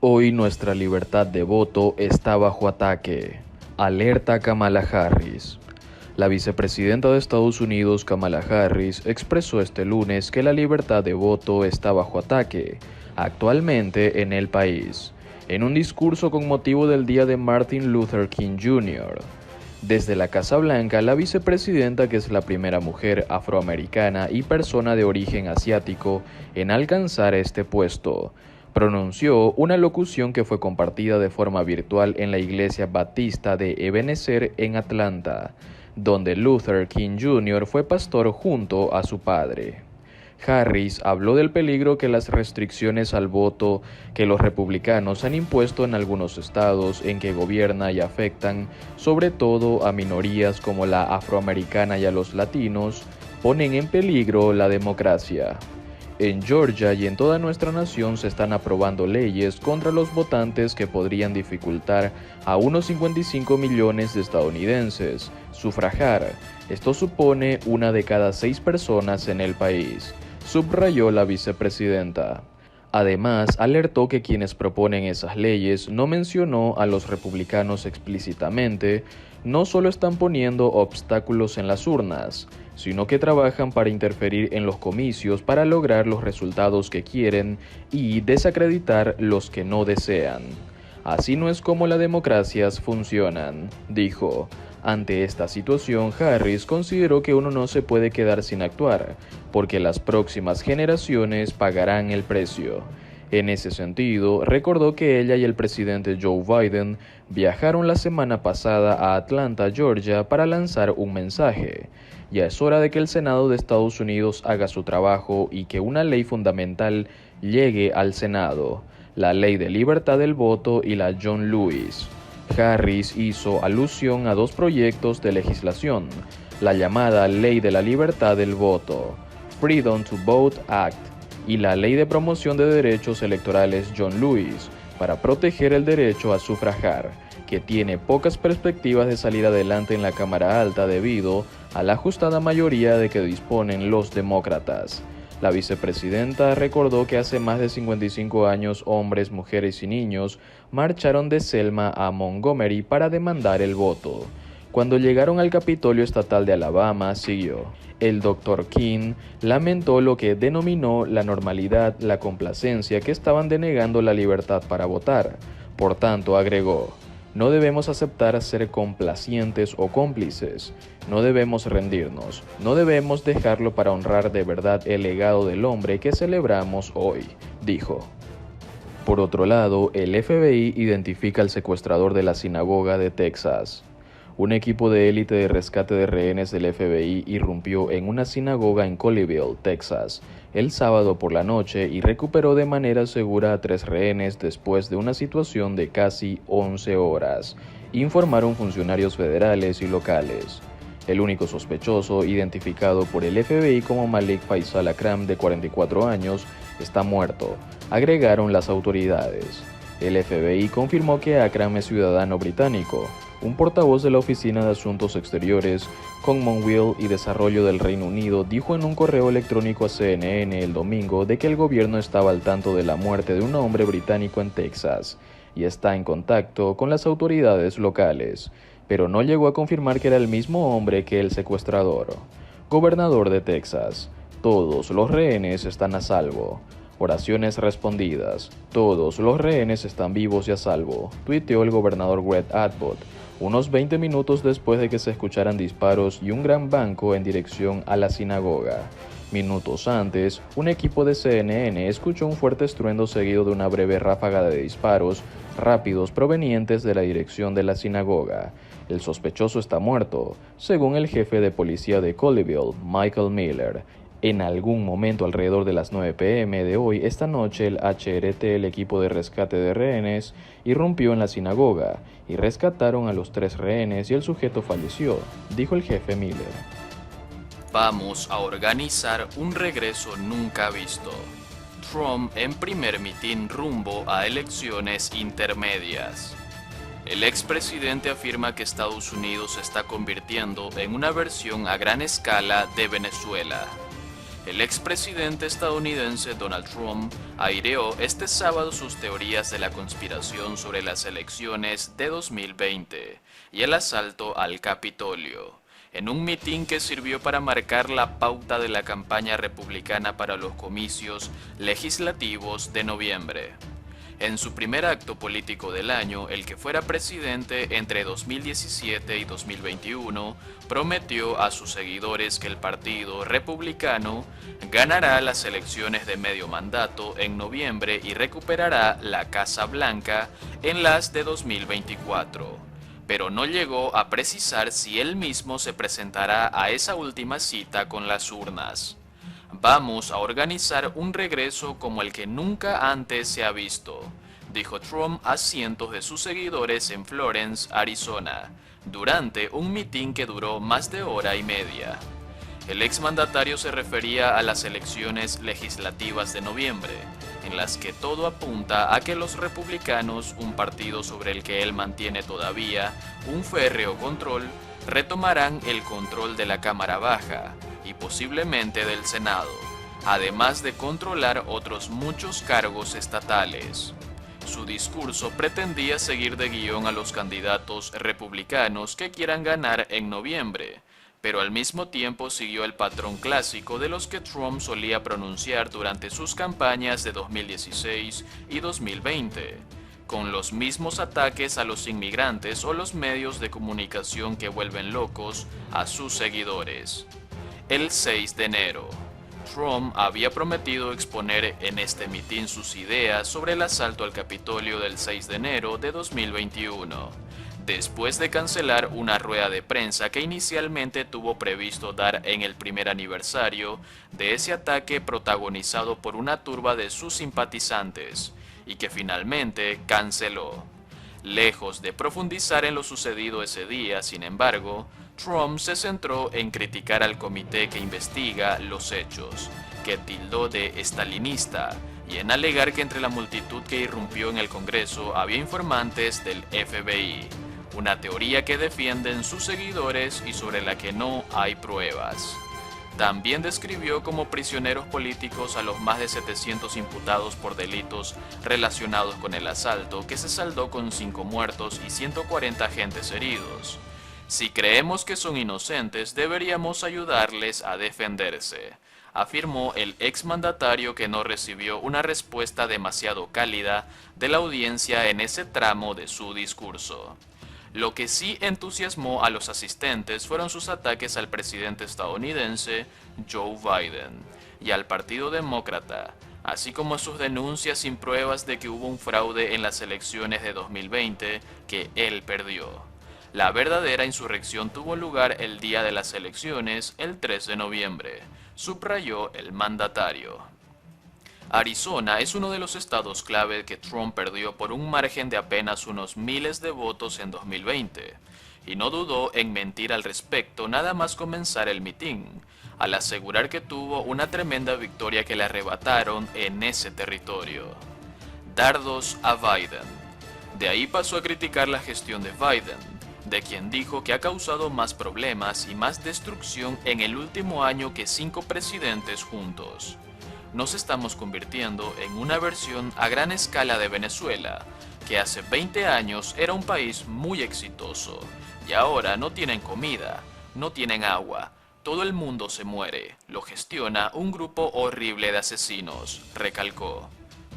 Hoy nuestra libertad de voto está bajo ataque. Alerta Kamala Harris. La vicepresidenta de Estados Unidos, Kamala Harris, expresó este lunes que la libertad de voto está bajo ataque, actualmente en el país, en un discurso con motivo del día de Martin Luther King Jr. Desde la Casa Blanca, la vicepresidenta, que es la primera mujer afroamericana y persona de origen asiático en alcanzar este puesto, pronunció una locución que fue compartida de forma virtual en la Iglesia Batista de Ebenezer en Atlanta, donde Luther King Jr. fue pastor junto a su padre. Harris habló del peligro que las restricciones al voto que los republicanos han impuesto en algunos estados en que gobierna y afectan sobre todo a minorías como la afroamericana y a los latinos, ponen en peligro la democracia. En Georgia y en toda nuestra nación se están aprobando leyes contra los votantes que podrían dificultar a unos 55 millones de estadounidenses sufragar. Esto supone 1 de cada 6 personas en el país, subrayó la vicepresidenta. Además, alertó que quienes proponen esas leyes, no mencionó a los republicanos explícitamente, no solo están poniendo obstáculos en las urnas, sino que trabajan para interferir en los comicios para lograr los resultados que quieren y desacreditar los que no desean. Así no es como las democracias funcionan, dijo. Ante esta situación, Harris consideró que uno no se puede quedar sin actuar, porque las próximas generaciones pagarán el precio. En ese sentido, recordó que ella y el presidente Joe Biden viajaron la semana pasada a Atlanta, Georgia, para lanzar un mensaje. Ya es hora de que el Senado de Estados Unidos haga su trabajo y que una ley fundamental llegue al Senado, la Ley de Libertad del Voto y la John Lewis. Harris hizo alusión a 2 proyectos de legislación, la llamada Ley de la Libertad del Voto, Freedom to Vote Act, y la Ley de Promoción de Derechos Electorales John Lewis, para proteger el derecho a sufragar, que tiene pocas perspectivas de salir adelante en la Cámara Alta debido a la ajustada mayoría de que disponen los demócratas. La vicepresidenta recordó que hace más de 55 años hombres, mujeres y niños marcharon de Selma a Montgomery para demandar el voto. Cuando llegaron al Capitolio Estatal de Alabama, siguió. El Dr. King lamentó lo que denominó la normalidad, la complacencia que estaban denegando la libertad para votar. Por tanto, agregó, no debemos aceptar ser complacientes o cómplices, no debemos rendirnos, no debemos dejarlo para honrar de verdad el legado del hombre que celebramos hoy, dijo. Por otro lado, el FBI identifica al secuestrador de la sinagoga de Texas. Un equipo de élite de rescate de rehenes del FBI irrumpió en una sinagoga en Colleyville, Texas, el sábado por la noche y recuperó de manera segura a 3 rehenes después de una situación de casi 11 horas, informaron funcionarios federales y locales. El único sospechoso, identificado por el FBI como Malik Faisal Akram, de 44 años, está muerto, agregaron las autoridades. El FBI confirmó que Akram es ciudadano británico. Un portavoz de la Oficina de Asuntos Exteriores, Commonwealth y Desarrollo del Reino Unido dijo en un correo electrónico a CNN el domingo de que el gobierno estaba al tanto de la muerte de un hombre británico en Texas y está en contacto con las autoridades locales, pero no llegó a confirmar que era el mismo hombre que el secuestrador. Gobernador de Texas, todos los rehenes están a salvo. Oraciones respondidas. Todos los rehenes están vivos y a salvo, tuiteó el gobernador Greg Abbott, unos 20 minutos después de que se escucharan disparos y un gran banco en dirección a la sinagoga. Minutos antes, un equipo de CNN escuchó un fuerte estruendo seguido de una breve ráfaga de disparos rápidos provenientes de la dirección de la sinagoga. El sospechoso está muerto, según el jefe de policía de Colleyville, Michael Miller. En algún momento alrededor de las 9 p.m. de hoy, esta noche, el HRT, el equipo de rescate de rehenes, irrumpió en la sinagoga y rescataron a los 3 rehenes y el sujeto falleció, dijo el jefe Miller. Vamos a organizar un regreso nunca visto. Trump en primer mitin rumbo a elecciones intermedias. El expresidente afirma que Estados Unidos se está convirtiendo en una versión a gran escala de Venezuela. El expresidente estadounidense Donald Trump aireó este sábado sus teorías de la conspiración sobre las elecciones de 2020 y el asalto al Capitolio, en un mitin que sirvió para marcar la pauta de la campaña republicana para los comicios legislativos de noviembre. En su primer acto político del año, el que fuera presidente entre 2017 y 2021 prometió a sus seguidores que el Partido Republicano ganará las elecciones de medio mandato en noviembre y recuperará la Casa Blanca en las de 2024. Pero no llegó a precisar si él mismo se presentará a esa última cita con las urnas. Vamos a organizar un regreso como el que nunca antes se ha visto, dijo Trump a cientos de sus seguidores en Florence, Arizona, durante un mitin que duró más de hora y media. El exmandatario se refería a las elecciones legislativas de noviembre, en las que todo apunta a que los republicanos, un partido sobre el que él mantiene todavía un férreo control, retomarán el control de la Cámara Baja y posiblemente del Senado, además de controlar otros muchos cargos estatales. Su discurso pretendía seguir de guión a los candidatos republicanos que quieran ganar en noviembre, pero al mismo tiempo siguió el patrón clásico de los que Trump solía pronunciar durante sus campañas de 2016 y 2020, con los mismos ataques a los inmigrantes o los medios de comunicación que vuelven locos a sus seguidores. El 6 de enero, Trump había prometido exponer en este mitin sus ideas sobre el asalto al Capitolio del 6 de enero de 2021, después de cancelar una rueda de prensa que inicialmente tuvo previsto dar en el primer aniversario de ese ataque protagonizado por una turba de sus simpatizantes, y que finalmente canceló. Lejos de profundizar en lo sucedido ese día, sin embargo, Trump se centró en criticar al comité que investiga los hechos, que tildó de estalinista, y en alegar que entre la multitud que irrumpió en el Congreso había informantes del FBI, una teoría que defienden sus seguidores y sobre la que no hay pruebas. También describió como prisioneros políticos a los más de 700 imputados por delitos relacionados con el asalto, que se saldó con 5 muertos y 140 agentes heridos. Si creemos que son inocentes, deberíamos ayudarles a defenderse, afirmó el exmandatario, que no recibió una respuesta demasiado cálida de la audiencia en ese tramo de su discurso. Lo que sí entusiasmó a los asistentes fueron sus ataques al presidente estadounidense Joe Biden y al Partido Demócrata, así como sus denuncias sin pruebas de que hubo un fraude en las elecciones de 2020 que él perdió. La verdadera insurrección tuvo lugar el día de las elecciones, el 3 de noviembre, subrayó el mandatario. Arizona es uno de los estados clave que Trump perdió por un margen de apenas unos miles de votos en 2020, y no dudó en mentir al respecto nada más comenzar el mitin, al asegurar que tuvo una tremenda victoria que le arrebataron en ese territorio. Dardos a Biden. De ahí pasó a criticar la gestión de Biden, de quien dijo que ha causado más problemas y más destrucción en el último año que 5 presidentes juntos. Nos estamos convirtiendo en una versión a gran escala de Venezuela, que hace 20 años era un país muy exitoso, y ahora no tienen comida, no tienen agua, todo el mundo se muere, lo gestiona un grupo horrible de asesinos, recalcó.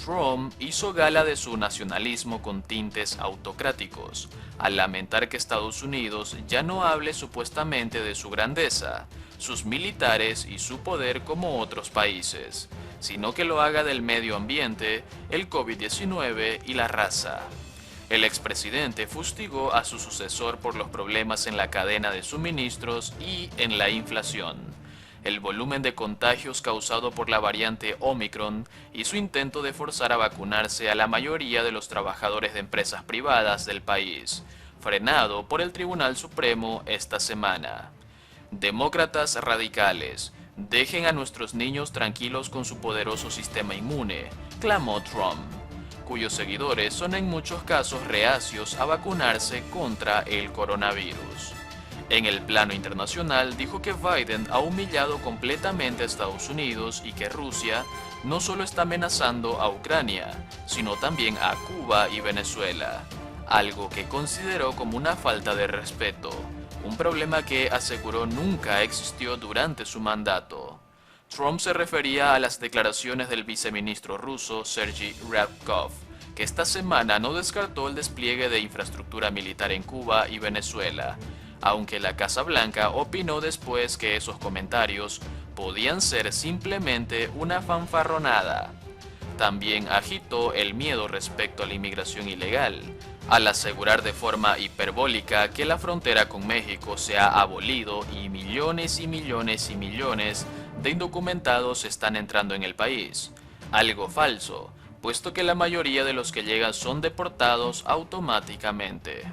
Trump hizo gala de su nacionalismo con tintes autocráticos, al lamentar que Estados Unidos ya no hable supuestamente de su grandeza, sus militares y su poder como otros países, sino que lo haga del medio ambiente, el COVID-19 y la raza. El expresidente fustigó a su sucesor por los problemas en la cadena de suministros y en la inflación, el volumen de contagios causado por la variante Omicron y su intento de forzar a vacunarse a la mayoría de los trabajadores de empresas privadas del país, frenado por el Tribunal Supremo esta semana. Demócratas radicales, dejen a nuestros niños tranquilos con su poderoso sistema inmune, clamó Trump, cuyos seguidores son en muchos casos reacios a vacunarse contra el coronavirus. En el plano internacional, dijo que Biden ha humillado completamente a Estados Unidos y que Rusia no solo está amenazando a Ucrania, sino también a Cuba y Venezuela, algo que consideró como una falta de respeto, un problema que aseguró nunca existió durante su mandato. Trump se refería a las declaraciones del viceministro ruso Sergei Ryabkov, que esta semana no descartó el despliegue de infraestructura militar en Cuba y Venezuela, aunque la Casa Blanca opinó después que esos comentarios podían ser simplemente una fanfarronada. También agitó el miedo respecto a la inmigración ilegal, al asegurar de forma hiperbólica que la frontera con México se ha abolido y millones y millones y millones de indocumentados están entrando en el país. Algo falso, puesto que la mayoría de los que llegan son deportados automáticamente.